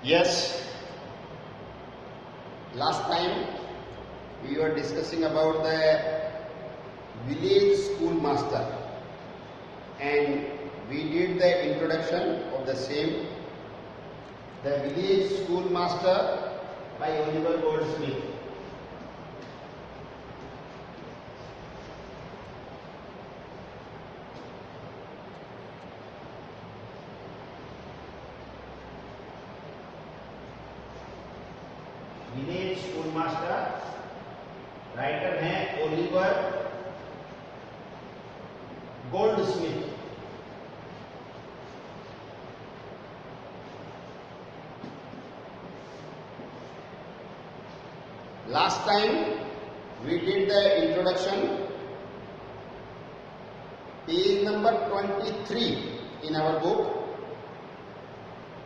Yes, last time we were discussing about the village schoolmaster and we did the introduction of the same, the village schoolmaster by Oliver Goldsmith. Village school master, writer हैं Oliver Goldsmith. Last time we did the introduction, page number 23 in our book.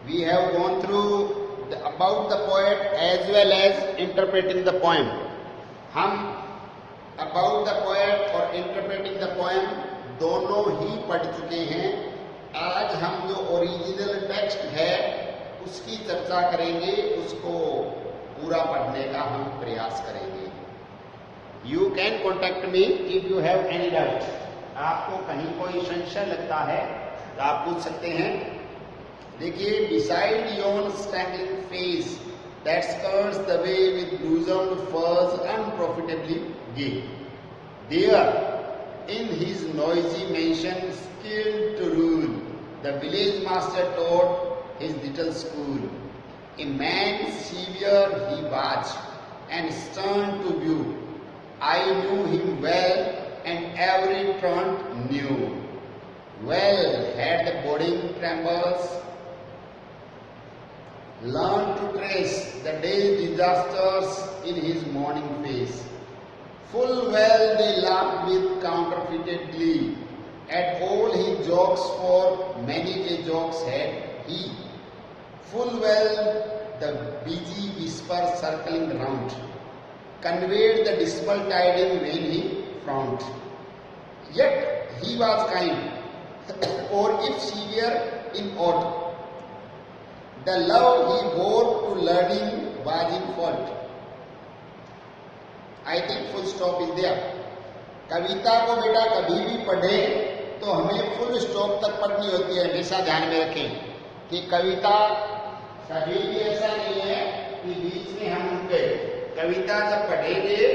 We have gone through about the poet as well as interpreting the poem. हम about the poet और interpreting the poem दोनों ही पढ़ चुके हैं। आज हम जो original text है उसकी चर्चा करेंगे, उसको पूरा पढ़ने का हम प्रयास करेंगे। You can contact me if you have any doubt. आपको कहीं कोई संशय लगता है तो आप पूछ सकते हैं। देखिए, beside yon straggling face that skirts the way with loosened furs unprofitably gay, there, in his noisy mansion skilled to rule, the village master taught his little school. A man severe he was, and stern to view. I knew him well, and every truant knew. Well had the boarding trembles learned to trace the day's disasters in his morning face. Full well they laughed with counterfeited glee at all his jokes, for many a jokes had he. Full well the busy whisper circling round conveyed the dismal tidings when he frowned. Yet he was kind, or if severe in aught, the love he bore to learning was in fault. I think full stop is there. कविता को बेटा कभी भी पढ़े तो हमें full stop तक पढ़नी होती है। हमेशा ध्यान में रखें कि कविता कभी भी ऐसा नहीं है कि बीच में हम रुक गए। कविता जब पढ़ेंगे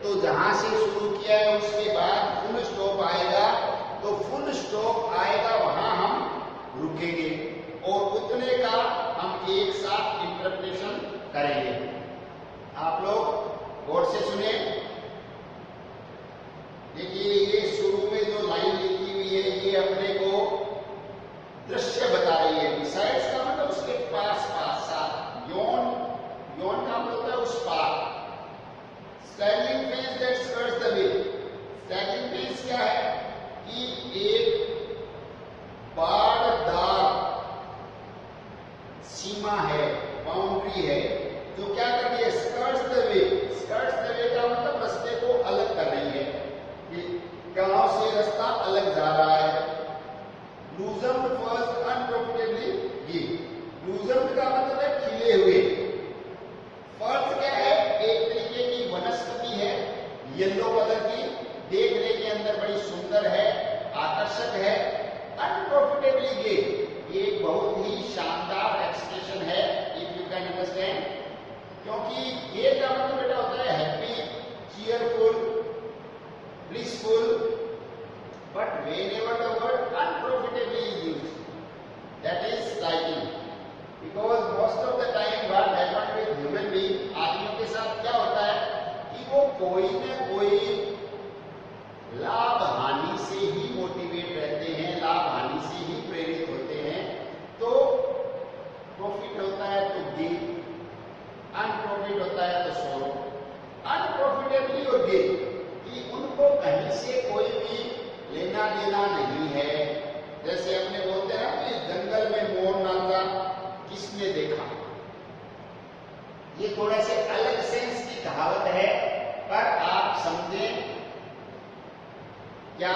तो जहां से शुरू किया है उसके बाद फुल स्टॉप आएगा, तो फुल स्टॉप आएगा वहां हम रुकेंगे और उतने का हम एक साथ इंटरप्रिटेशन करेंगे। आप लोग गौर से सुने। देखिए, ये शुरू में जो लाइन लिखी हुई है ये अपने को दृश्य बता रही है। बिसाइड्स का मतलब उसके पास पास साथ, योन योन का मतलब है उस पार। Straggling fence that skirts the way. Straggling fence क्या है कि एक बाड़दार सीमा है, बाउंड्री है, जो क्या कर रही है, skirts the way. Skirts the वे का मतलब रास्ते को अलग कर रही है कि गांव से रास्ता अलग जा रहा है। लूजन्ड फर्स्ट अनप्रॉफिटेबली गी। लूजन्ड का मतलब है खिले हुए। फर्स्ट क्या है, एक तरीके की वनस्पति है येलो कलर की, देखने के अंदर बड़ी सुंदर है, आकर्षक है। अनप्रॉफिटेबली गे, ये बहुत ही शानदार एक्सप्रेशन है, इफ यू कैन अंडरस्टैंड। क्योंकि ये का मतलब बेटा होता है happy, cheerful, blissful, but whenever the word unprofitably is used, that is striking. Because most of the time what happened with human being, आदमियों के साथ क्या होता है कि वो कोई न कोई लाभ हानि से ही मोटिवेट रहते हैं, लाभ हानि से ही प्रेरित होते हैं। तो प्रॉफिट होता है तो गेन, अनप्रॉफिट होता है तो सोरो। अनप्रॉफिटेबली और गेन कि उनको कहीं से कोई भी लेना देना नहीं है। जैसे अपने बोलते हैं कि जंगल में मोर नाचा किसने देखा, ये थोड़ा से अलग सेंस की कहावत है, पर आप समझें क्या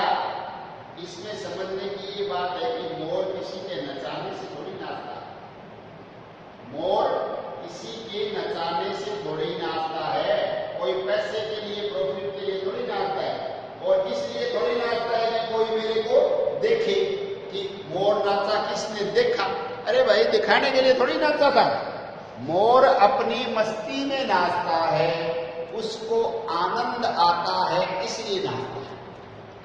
इसमें समझने की ये बात है कि मोर किसी के नचाने से थोड़ी नाचता। मोर किसी के नचाने से थोड़ी नाचता है, कोई पैसे के लिए प्रॉफिट के लिए थोड़ी नाचता है, और इसलिए थोड़ी नाचता है कि कोई मेरे को देखे कि मोर नाचा, किसने देखा। अरे भाई, दिखाने के लिए थोड़ी नाचता था। मोर अपनी मस्ती में नाचता है, उसको आनंद आता है, इसलिए नाचता है।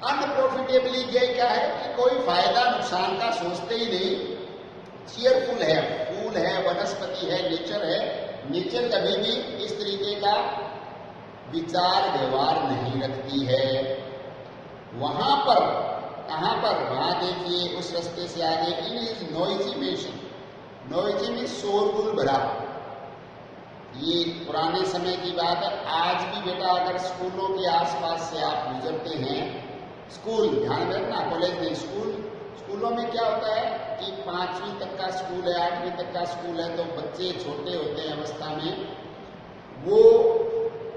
अनप्रॉफिटेबली ये क्या है कि कोई फायदा नुकसान का सोचते ही नहीं, चीयरफुल है, फूल है, वनस्पति है, नेचर है। नेचर कभी भी इस तरीके का विचार व्यवहार नहीं रखती है। वहां पर, कहां पर, वहां देखिए उस रास्ते से आगे, इन इज नॉइजी मेशन, नॉइजी में शोरगुल भरा। ये पुराने समय की बात है। आज भी बेटा अगर स्कूलों के आसपास से आप गुजरते हैं, स्कूल ध्यान में रखना, कॉलेज नहीं, स्कूलों में क्या होता है कि 5वीं तक का स्कूल है, 8वीं तक का स्कूल है, तो बच्चे छोटे होते हैं अवस्था में, वो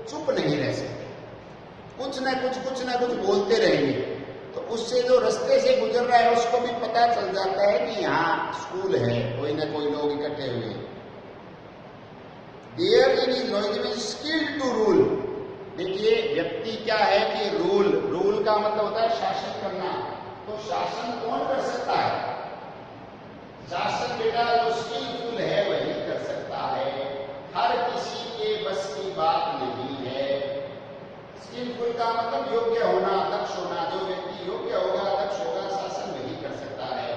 चुप नहीं रह सकते, कुछ ना कुछ बोलते रहेंगे। तो उससे जो रास्ते से गुजर रहा है उसको भी पता चल जाता है कि यहाँ स्कूल है, कोई ना कोई लोग इकट्ठे हुए हैं। There in is noise skilled to rule. देखिए व्यक्ति क्या है कि रूल का मतलब होता है शासन करना। तो शासन कौन कर सकता है? शासन बेटा जो स्किलफुल है वही कर सकता है, हर किसी के बस की बात नहीं है। स्किलफुल का मतलब योग्य होना, दक्ष होना। जो व्यक्ति योग्य होगा, दक्ष होगा, शासन वही कर सकता है।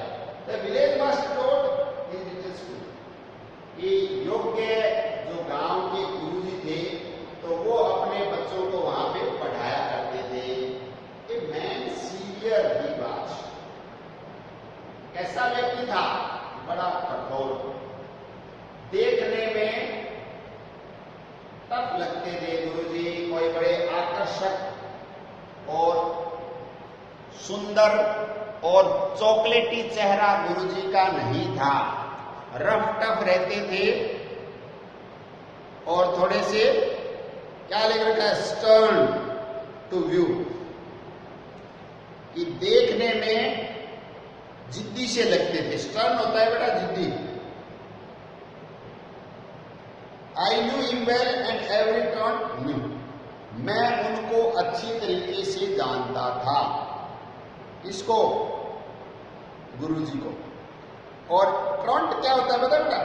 The village master told in little school कि योग्य जो गांव के गुरुजी थे, तो वो अपने बच्चों को वहां पे पढ़ाया करते थे। A man severe he was. कैसा व्यक्ति था? बड़ा कठोर, देखने में टफ लगते थे गुरुजी। कोई बड़े आकर्षक और सुंदर और चॉकलेटी चेहरा गुरुजी का नहीं था, रफ टफ रहते थे और थोड़े से क्या लिख रखा है, स्टर्न टू व्यू, कि देखने में जिद्दी से लगते थे। स्टर्न होता है बेटा जिद्दी। I knew him well and every turn new. मैं उनको अच्छी तरीके से जानता था। इसको, गुरुजी को। और ट्रंट क्या होता है पता बेटा?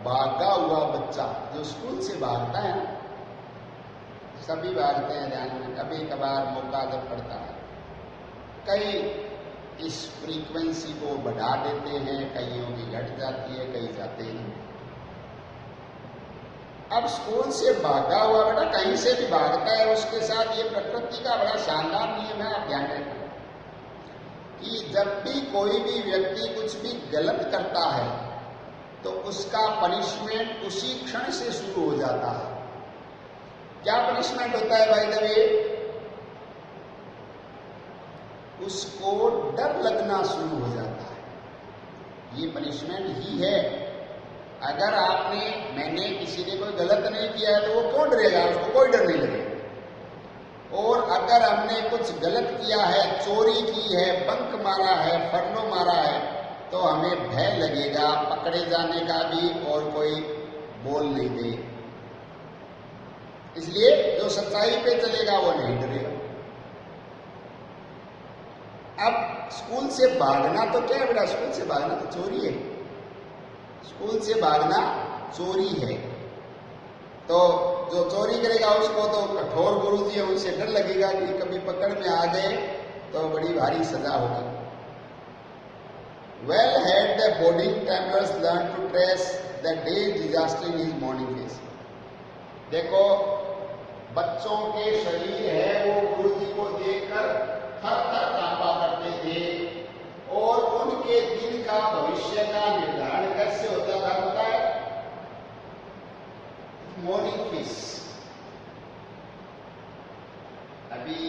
भागा हुआ बच्चा जो स्कूल से भागता है ना, सभी भागते हैं, ध्यान में, कभी कभार मौका जब पड़ता है। कई इस फ्रीक्वेंसी को बढ़ा देते हैं, कईयों की घट जाती है, कई जाते हैं। अब स्कूल से भागा हुआ बेटा कहीं से भी भागता है, उसके साथ ये प्रकृति का बड़ा शानदार नियम है, आप ध्यान रखना कि जब भी कोई भी व्यक्ति कुछ भी गलत करता है तो उसका पनिशमेंट उसी क्षण से शुरू हो जाता है। क्या पनिशमेंट होता है भाई दबे? उसको डर लगना शुरू हो जाता है। ये पनिशमेंट ही है। अगर मैंने किसी ने कोई गलत नहीं किया है तो वो क्यों डरेगा? उसको कोई डर नहीं लगेगा। और अगर हमने कुछ गलत किया है, चोरी की है, बंक मारा है, फरनो मारा है, तो हमें भय लगेगा पकड़े जाने का भी, और कोई बोल नहीं दे। इसलिए जो सच्चाई पे चलेगा वो नहीं डरेगा। अब स्कूल से भागना तो क्या है बेटा? स्कूल से भागना तो चोरी है। स्कूल से भागना चोरी है। तो जो चोरी करेगा उसको तो कठोर गुरुजी है, उनसे डर लगेगा कि कभी पकड़ में आ गए तो बड़ी भारी सजा होगी। Well had the boarding travelers learned to trace the day's disaster in his morning face. देखो बच्चों के शरीर है वो गुरुजी को देखकर थर थर कांपा करते थे, और उनके दिन का भविष्य का निर्धारण कैसे होता था पता है? Morning face. अभी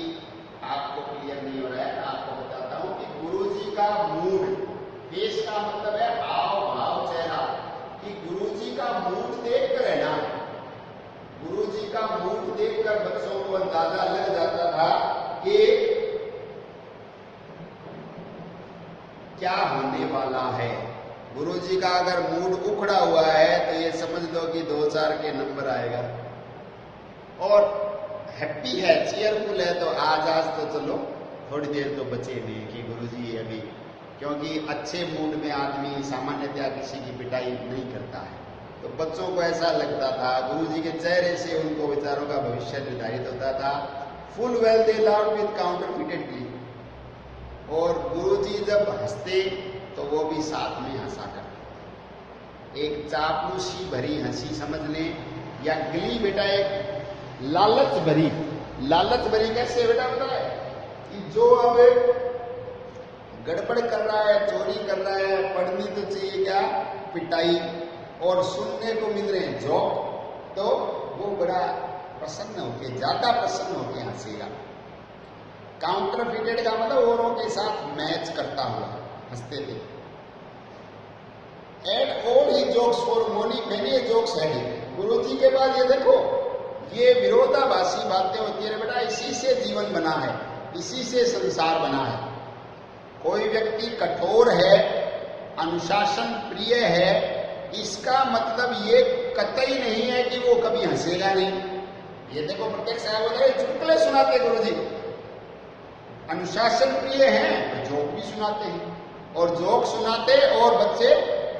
आपको क्लियर नहीं हो रहा है, आपको बताता हूं कि गुरुजी का मूड, फेस का मतलब है हाव भाव, चेहरा, कि गुरुजी का मूड देखकर है ना, गुरुजी का मूड देखकर बच्चों को अंदाजा लग जाता था कि क्या होने वाला है। गुरुजी का अगर मूड उखड़ा हुआ है तो ये समझ लो कि 2-4 के नंबर आएगा। और हैप्पी है, चीयरफुल है, तो आज तो चलो थोड़ी देर तो बचे नहीं कि गुरुजी अभी, क्योंकि अच्छे मूड में आदमी सामान्यतया किसी की पिटाई नहीं करता है। तो बच्चों को ऐसा लगता था, गुरुजी के चेहरे से उनको विचारों का भविष्य निर्धारित होता था। Full well they laughed with counterfeited glee. और गुरुजी जब हंसते तो वो भी साथ में हंसा करते। एक चापलूसी भरी हंसी समझ लें, या गली बेटा एक लालच भरी कैसे बेटा बताए कि जो अब गड़बड़ कर रहा है, चोरी कर रहा है, पढ़नी तो चाहिए क्या पिटाई, और सुनने को मिल रहे हैं जॉब, तो वो बड़ा प्रसन्न होके, ज्यादा प्रसन्न होके हंसेगा। काउंटरफिटेड का मतलब औरों के साथ मैच करता हुआ हंसते थे। And all he jokes for many jokes है। गुरुजी के बाद ये देखो, ये विरोधाभासी बातें होती है बेटा, इसी से जीवन बना है, इसी से संसार बना है। कोई व्यक्ति कठोर है, अनुशासन प्रिय है, इसका मतलब ये कतई नहीं है कि वो कभी हंसेगा नहीं। ये देखो प्रत्येक साहब बोल रहे चुटकुले सुनाते गुरुजी, अनुशासन प्रिय हैं तो जोक भी सुनाते हैं, और जोक सुनाते और बच्चे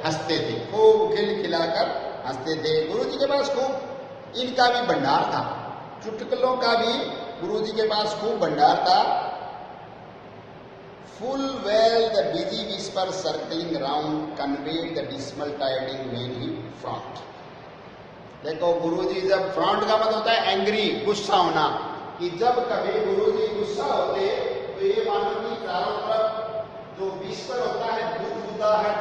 हंसते थे, खूब खिलखिलाकर हंसते थे। गुरुजी के पास खूब इनका भी भंडार था, चुटकुलों का भी गुरुजी के पास खूब भंडार था। Full well the busy whisper circling round conveyed the dismal tiding when he frowned। देखो गुरुजी जब फ्रॉन्ट का मतलब होता है एंग्री, गुस्सा होना, कि जब कभी गुरुजी गुस्सा होते तो ये मानो कि चारों तरफ जो विस्पर होता है, बुदबुदाहट,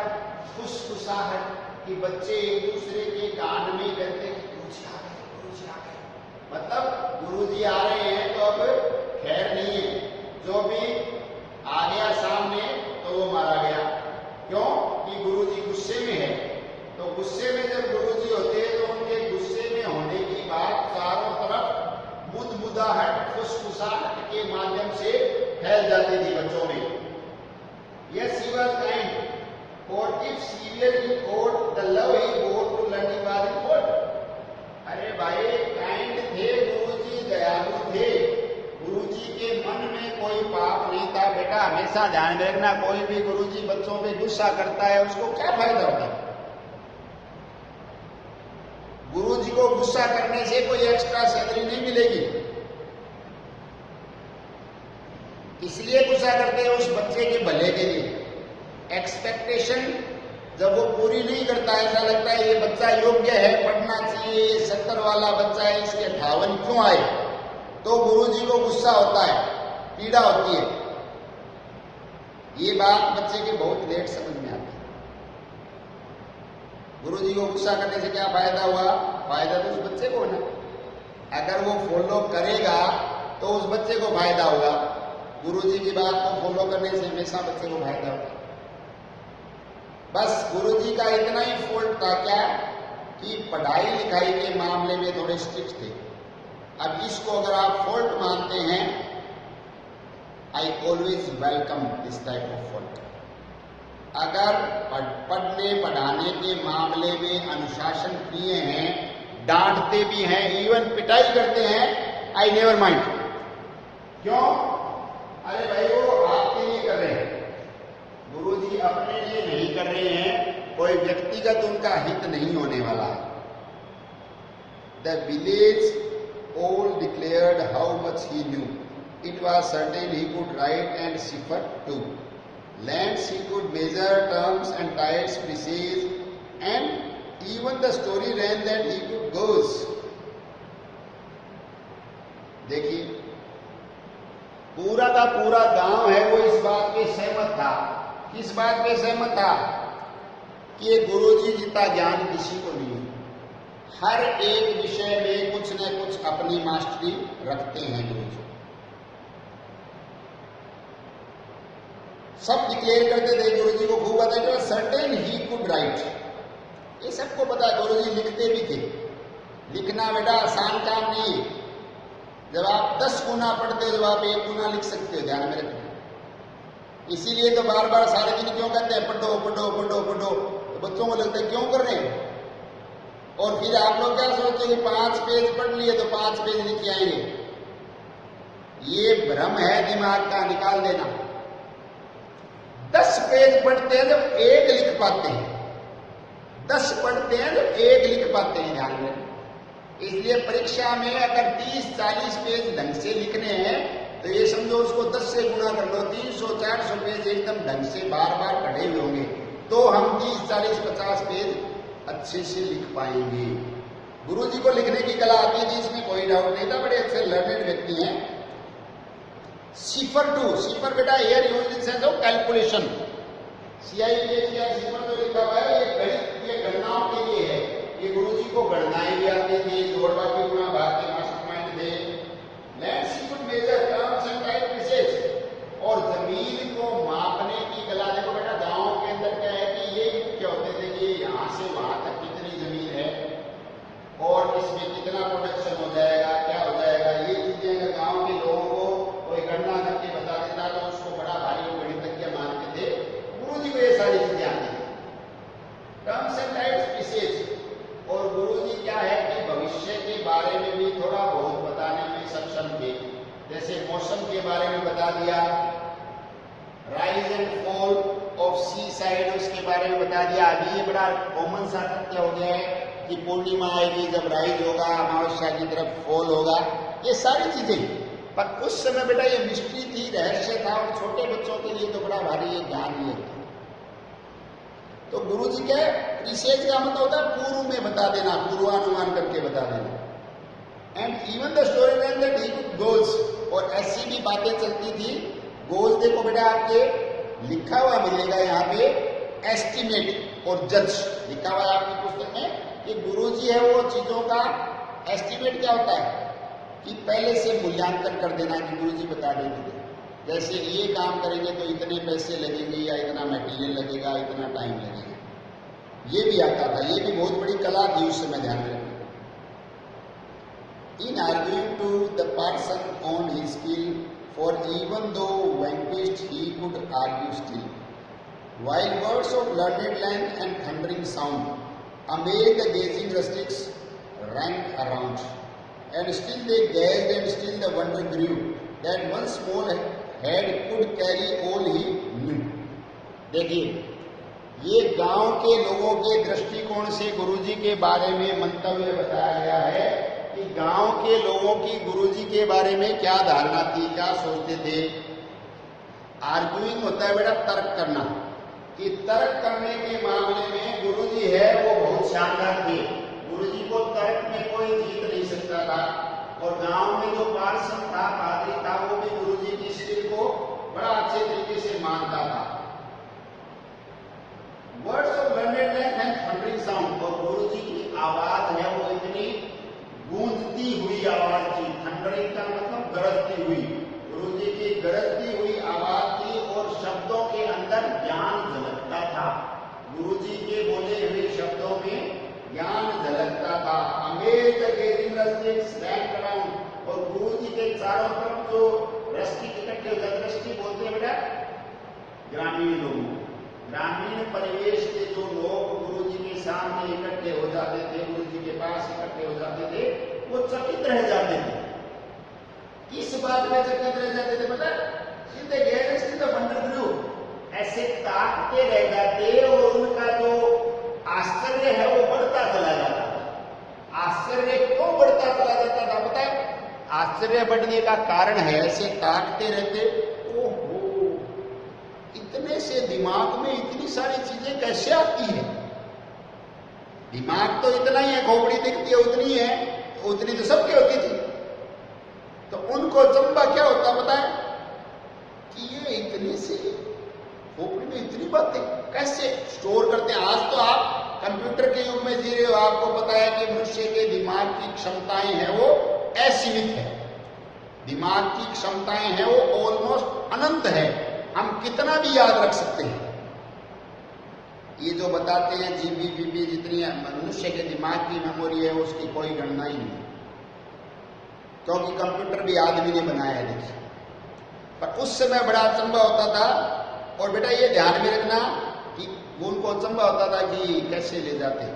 फुसफुसाहट, कि बच्चे एक दूसरे के कान में कहते हैं गुरुजी आ गए, गुरुजी आ गए, मतलब गुरुजी आ रहे हैं तो अब खैर नहीं है। जो भी आ गया सामने तो वो मारा गया, क्यों कि गुरुजी गुस्से में है। तो गुस्से में जब गुरुजी होते हैं तो उनके गुस्से में होने की बात चारों तरफ बुदबुदाहट, फुसफुसाहट के माध्यम से फैल जाती थी बच्चों में। Yes, he was kind, for if severe he owed the love he bore to learning was in fault। अरे भाई काइंड थे गुरुजी, दयालु थे, गुरुजी के मन में कोई पाप नहीं था। बेटा हमेशा ध्यान रखना, कोई भी गुरुजी बच्चों पे गुस्सा करता है उसको क्या फायदा होता है? गुरुजी को गुस्सा करने से कोई एक्स्ट्रा सैलरी नहीं मिलेगी, इसलिए गुस्सा करते हैं उस बच्चे के भले के लिए। एक्सपेक्टेशन जब वो पूरी नहीं करता, ऐसा लगता है ये बच्चा योग्य है, पढ़ना चाहिए, ये 70 वाला बच्चा है, इसके 58 क्यों आए, तो गुरुजी को गुस्सा होता है, पीड़ा होती है। ये बात बच्चे के बहुत लेट समझ में आती है। गुरुजी को गुस्सा करने से क्या फायदा हुआ? फायदा तो उस बच्चे को ना, अगर वो फॉलो करेगा तो उस बच्चे को फायदा होगा। गुरुजी की बात को फॉलो करने से हमेशा बच्चे को फायदा होगा। बस गुरुजी का इतना ही फॉल्ट था क्या कि पढ़ाई लिखाई के मामले में थोड़े स्ट्रिक्ट थे। अब इसको अगर आप फॉल्ट मानते हैं, I always welcome this type of fault. अगर पढ़ने पढ़ाने के मामले में अनुशासन प्रिय हैं, डांटते भी हैं, इवन पिटाई करते हैं, आई नेवर माइंड। क्यों? अरे भाई वो आपके लिए कर रहे हैं, गुरुजी अपने लिए नहीं कर रहे हैं, कोई व्यक्तिगत उनका हित नहीं होने वाला है। The village all declared how much he knew. It was certain he could write and cipher too. Lands he could measure, terms and tides precise, and even the story ran that he could gauge। देखिए पूरा का पूरा गांव है वो इस बात पे सहमत था। किस बात पे सहमत था? कि ये गुरुजी जितना ज्ञान किसी को नहीं है। हर एक विषय में कुछ न कुछ अपनी मास्टरी रखते हैं गुरुजी। सब डिक्लेयर करते थे, गुरुजी को खूब पता है, सर्टेन ही कुड राइट, ये सबको पता है। गुरुजी लिखते भी थे। लिखना बेटा आसान काम नहीं है। जब आप 10 गुना पढ़ते हो, जब आप 1 गुना लिख सकते हो, ध्यान में रखना। इसीलिए तो बार बार सारे दिन क्यों कहते हैं पढ़ो पढ़ो पढ़ो पढ़ो, तो बच्चों को लगता है क्यों कर रहे हैं, और फिर आप लोग क्या सोचते हैं कि 5 पेज पढ़ लिए तो 5 पेज लिख के आएंगे। ये भ्रम है दिमाग का, निकाल देना। 10 पेज पढ़ते हैं जब एक लिख पाते हैं, 10 पढ़ते हैं जब एक लिख पाते हैं, ध्यान में। इसलिए परीक्षा में अगर 30-40 पेज ढंग से लिखने हैं तो ये समझो उसको 10 से गुणा कर लो, 300-400 पेज एकदम ढंग से बार बार पढ़े हुए होंगे, तो हम 30-40-50 पेज अच्छे से लिख पाएंगे। गुरुजी को लिखने की कला आती थी, इसमें कोई डाउट नहीं था, बड़े अच्छे लर्नेड व्यक्ति हैं। सिफर 2, सिफर बेटा here used in sense of calculation. CIPHR सिफर जो लिखा हुआ है ये गणित, ये गणनाओं के लिए है। ये गुरुजी को गणनाएं भी आती थी, जोड़वा की गुणा भाग के मास्टरमाइंड थे। Land seafood measure terms and type विशेष, और जमीन को मापने की कला। देखो बेटा गांव के अंदर क्या है कि ये क्या होते थे कि यहाँ से वहां तक कितनी जमीन है और इसमें कितना प्रोडक्शन हो जाएगा, क्या हो जाएगा, ये चीजें अगर गांव के लोगों को कोई गणना करके बता देता तो उसको बड़ा भारी गणितज्ञ मानते थे। गुरुजी को ये सारी चीजें आती थी, टर्म्स एंड टाइप्स विशेष। और गुरुजी क्या है कि भविष्य के बारे में भी थोड़ा बहुत बताने में सक्षम थे। जैसे मौसम के बारे में बता दिया, rise and fall of sea side उसके बारे में बता दिया। अभी ये बड़ा कॉमन सा तथ्य हो गया है कि पूर्णिमा आएगी जब राइज होगा, अमावस्या की तरफ फॉल होगा, ये सारी चीजें। पर उस समय बेटा ये मिस्ट्री थी, रहस्य था, और छोटे बच्चों के लिए तो बड़ा भारी ये ज्ञान ही था। तो गुरुजी के विशेष का मतलब होता है पूर्व में बता देना, पूर्वानुमान करके बता देना। And even the story man that he could goals, और ऐसी भी बातें चलती थी। गोल्स देखो बेटा आपके लिखा हुआ मिलेगा यहाँ पे, एस्टिमेट और जज लिखा हुआ है आपकी पुस्तक में कि गुरुजी है वो चीजों का एस्टिमेट क्या होता है कि पहले से मूल्यांकन कर देना कि गुरुजी बता देंगे जैसे ये काम करेंगे तो इतने पैसे लगेंगे या इतना मटेरियल लगेगा, इतना टाइम लगेगा। ये भी आता था, ये भी बहुत बड़ी कला थी उस समय, ध्यान रखना। In arguing too the parson on his skill, for even though vanquished he could argue still, while words of learned length and thundering sound amazed the gazing rustics ranked around, and still they gazed and still the wonder grew that one small head could carry all he knew। देखिए ये गांव के लोगों के दृष्टिकोण से गुरुजी के बारे में मंतव्य बताया गया है कि गांव के लोगों की गुरुजी के बारे में क्या धारणा थी, क्या सोचते थे। आर्ग्यूइंग होता है बेटा तर्क करना, कि तर्क करने के मामले में गुरुजी है वो बहुत शानदार थे। गुरुजी को तर्क में कोई जीत नहीं सकता था, और गांव में जो पार्षद था, पादरी था, वो भी गुरुजी की स्किल को बड़ा अच्छे तरीके से मानता था। Words of learned length and thundering sound, और गुरुजी की आवाज है वो इतनी गूंजती हुई आवाज थी। थंडरिंग का मतलब गरजती हुई, गुरुजी की गरजती हुई आवाज थी, और शब्दों के अंदर ज्ञान झलकता था। गुरुजी के बोले हुए शब्दों में ज्ञान झलकता था। Amazed the gazing rustics ranged around, और गुरुजी के चारों तरफ जो रस्टिक इकट्ठे हो जाते, रस्टिक बोलते हैं बेटा ग्रामीण लोग, ग्रामीण परिवेश के जो लोग गुरुजी के सामने इकट्ठे हो जाते थे, गुरुजी के पास इकट्ठे हो जाते थे, वो चकित रह जाते थे। किस बात में चकित रह जाते थे पता? सीधे गैर सीधे वंडर ग्रू, ऐसे ताकते रह जाते, और उनका जो आश्चर्य है वो बढ़ता चला जाता था। आश्चर्य क्यों बढ़ता चला जाता था पता है? आश्चर्य बढ़ने का कारण है ऐसे ताकते रहते, ओहो इतने से दिमाग में इतनी सारी चीजें कैसे आती है। दिमाग तो इतना ही है, खोपड़ी दिखती है उतनी है, उतनी तो सबकी होती थी। तो उनको चंबा क्या होता पता है कि ये इतनी सी खोपड़ी में इतनी बातें कैसे स्टोर करते हैं। आज तो आप कंप्यूटर के युग में जी रहे हो, आपको पता है कि मनुष्य के दिमाग की क्षमताएं हैं वो असीमित है, दिमाग की क्षमताएं हैं वो ऑलमोस्ट अनंत है, हम कितना भी याद रख सकते हैं। ये जो बताते हैं जीबी जितनी मनुष्य के दिमाग की मेमोरी है उसकी कोई गणना ही नहीं, क्योंकि कंप्यूटर भी आदमी ने बनाया है देखिए। पर उस समय बड़ा अचंभा होता था। और बेटा ये ध्यान में रखना कि वो उनको अचंभा होता था कि कैसे ले जाते।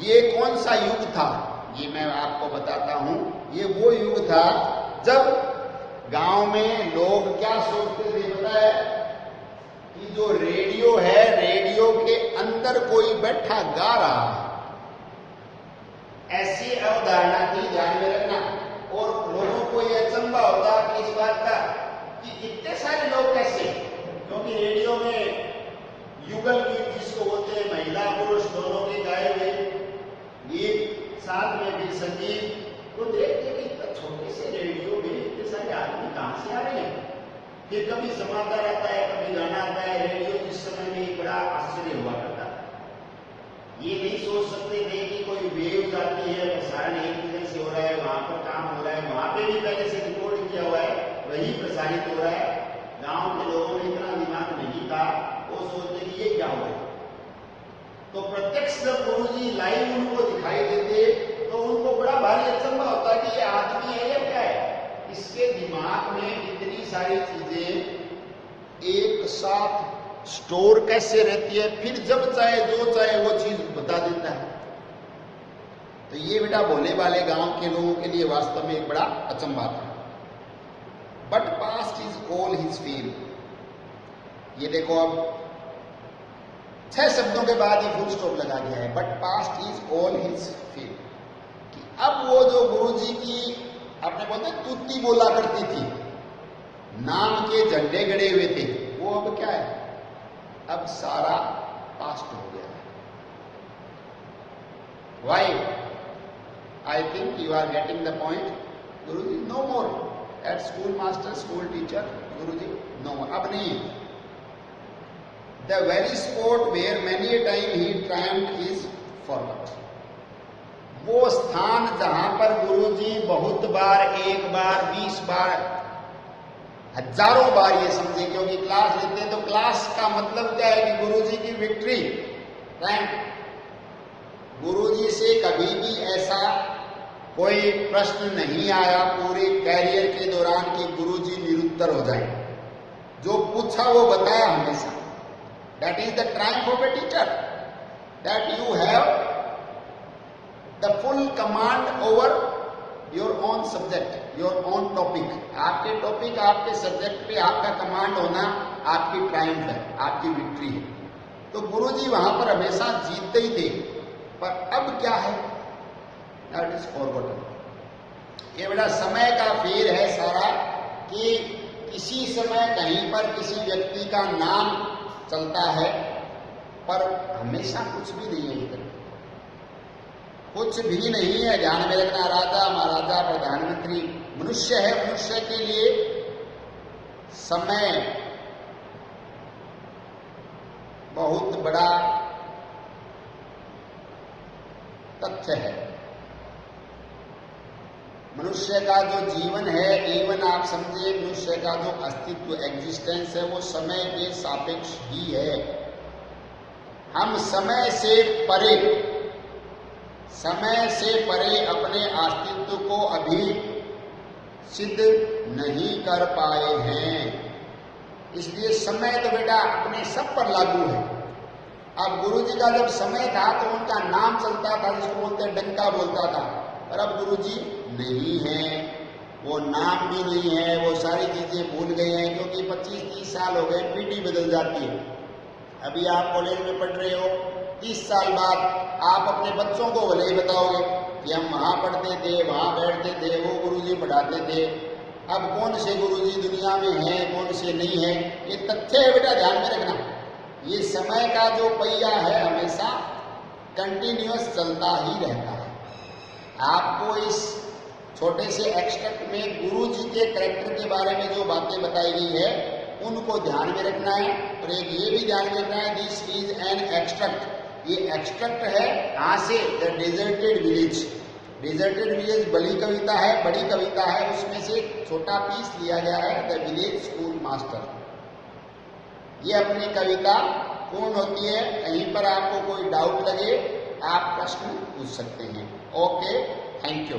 ये कौन सा युग था, ये मैं आपको बताता हूं। ये वो युग था जब गांव में लोग क्या सोचते थे पता है, कि जो रेडियो है, रेडियो के अंदर कोई बैठा गा रहा है, ऐसी अवधारणा थी, ध्यान में रखना। और लोगों को यह अचंभा होता कि इस बात का कि इतने सारे लोग कैसे, क्योंकि रेडियो में युगल गीत जिसको बोलते हैं, महिला पुरुष दोनों के गाए हुए गीत, साथ में भी संगीत, तो देखते कि इतना छोटे से रेडियो में इतने सारे आदमी कहां से आ रहे हैं। फिर कभी समाचार आता है, कभी गाना आता है। रेडियो जिस समय में बड़ा आश्चर्य हुआ करता है। ये नहीं सोच सकते थे कि कोई वेव आती है, प्रसारण एक जगह से हो रहा है, वहां पर काम हो रहा है, वहां पे भी पहले से रिकॉर्ड किया हुआ है, वही प्रसारित हो रहा है। गांव के लोगों में इतना दिमाग नहीं था, वो सोचते कि ये क्या हो रहा है। तो प्रत्यक्ष जब गुरुजी लाइव उनको दिखाई देते तो उनको बड़ा भारी अचंभा होता कि ये आदमी है या क्या है, इसके दिमाग में इतनी सारी चीजें एक साथ स्टोर कैसे रहती है, फिर जब चाहे जो चाहे वो चीज बता देता है। तो ये बेटा भोले वाले गांव के लोगों के लिए वास्तव में एक बड़ा अचंभा था। But past is all his feel. ये देखो अब 6 शब्दों के बाद ही फुल स्टॉप लगा दिया है, but past is all his feel. कि अब वो जो गुरुजी की अपने बोलते तुत्ती बोला करती थी, नाम के झंडे गड़े हुए थे, वो अब क्या है, अब सारा पास्ट हो गया है। Why? I think you are getting the point. Guruji no more at school master, school teacher, Guruji no more, अब नहीं। The very spot where many a time he triumphed is forgot. वो स्थान जहां पर गुरुजी बहुत बार, एक बार, 20 बार, हजारों बार, ये समझे, क्योंकि क्लास लेते हैं तो क्लास का मतलब क्या है कि गुरुजी की विक्ट्री, रैंक। गुरुजी से कभी भी ऐसा कोई प्रश्न नहीं आया पूरे कैरियर के दौरान कि गुरुजी निरुत्तर हो जाए। जो पूछा वो बताया हमेशा। That is the Triumph of a teacher, that you have the full command over your own subject, your own topic. आपके टॉपिक, आपके सब्जेक्ट पे आपका कमांड होना आपकी ट्रायम्फ है, आपकी विक्ट्री है। तो गुरुजी वहां पर हमेशा जीतते ही थे। पर अब क्या है, दैट इज फॉरगॉटन। ये बड़ा समय का फेर है सारा, कि किसी समय कहीं पर किसी व्यक्ति का नाम चलता है, पर हमेशा कुछ भी नहीं है इधर, कुछ भी नहीं है। ध्यान में रखना, राजा महाराजा प्रधानमंत्री मनुष्य है। मनुष्य के लिए समय बहुत बड़ा तथ्य है। मनुष्य का जो जीवन है, इवन आप समझिए मनुष्य का जो अस्तित्व, एग्जिस्टेंस है, वो समय के सापेक्ष ही है। हम समय से परे अपने अस्तित्व को अभी सिद्ध नहीं कर पाए हैं। इसलिए समय तो बेटा अपने सब पर लागू है। अब गुरुजी का जब समय था तो उनका नाम चलता था, जिसको बोलते हैं डंका बोलता था। पर अब गुरुजी नहीं है, वो नाम भी नहीं है, वो सारी चीजें भूल गए हैं, क्योंकि 25-30 साल हो गए, पीढ़ी बदल जाती है। अभी आप कॉलेज में पढ़ रहे हो, 30 साल बाद आप अपने बच्चों को भले ही बताओगे कि हम वहां पढ़ते थे, वहां बैठते थे, वो गुरुजी पढ़ाते थे। अब कौन से गुरुजी दुनिया में हैं, कौन से नहीं है, ये तथ्य है बेटा, ध्यान में रखना। ये समय का जो पहिया है हमेशा कंटिन्यूअस चलता ही रहता है। आपको इस छोटे से एक्सट्रैक्ट में गुरुजी के कैरेक्टर के बारे में जो बातें बताई गई है उनको ध्यान में रखना है। और एक ये भी ध्यान में रखना है, दिस इज एन एक्सट्रैक्ट। ये एक्सट्रैक्ट है कहां से? The deserted village. Deserted village बड़ी कविता है, बड़ी कविता है, उसमें से छोटा पीस लिया गया है, द विलेज स्कूल मास्टर। ये अपनी कविता पूर्ण होती है। कहीं पर आपको कोई डाउट लगे आप प्रश्न पूछ सकते हैं। Okay, thank you.